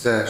تنساش.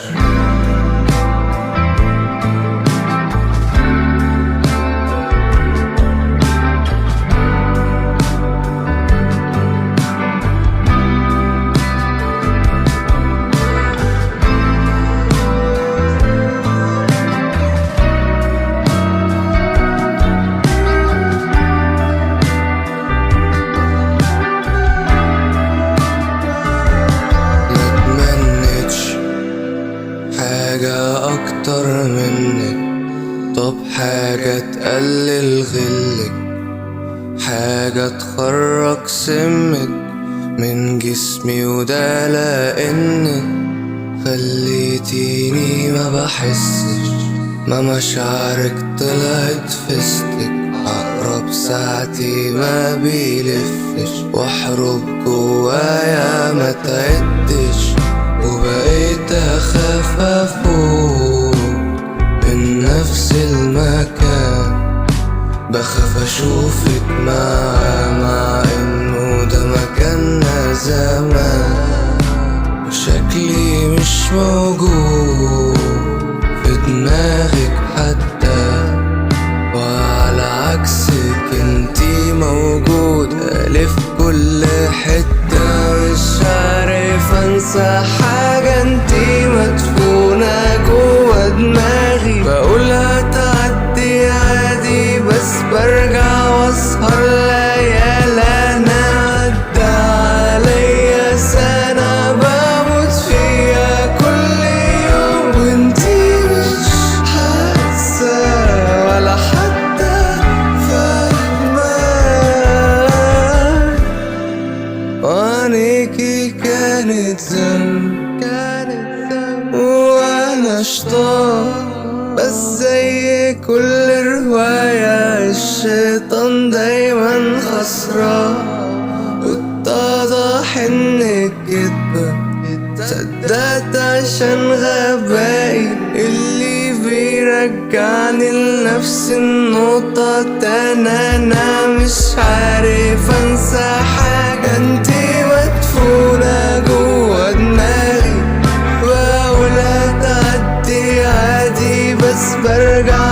حاجة أكتر منك، طب حاجة تقلل غلك، حاجة تخرج سمك من جسمي، وده لأنك خليتيني ما بحسش، ما مشاعرك طلعت فستك، عقرب ساعتي ما بيلفش، واحرب جوايا ما تعدش، وبقيت أخاف أفوق من نفس المكان، بخاف أشوفك مع إنه ده مكاننا زمان، وشكلي مش موجود في دماغك حتى، وعلى عكسك انتي موجودة في كل حتة، مش عارف انسى حاجة انتي مدفونة جوا دماغي، بقولها تعدي عادي بس برجع واسهر ليالي، انا عدى عليا سنة بموت فيها كل يوم، وانتي مش حاسة ولا حتى فاهمة، وعينيكي كانت ذنب وانا شطار، بس زي كل رواية الشيطان دايما خسران، واتضح انك كدبة، صدقت عشان غبائي اللي بيرجعني لنفس النقطة تاني، انا مش عارف انسى حاجة انتي مدفونة جوا دماغي، بقولها تعدي عادي بس برجع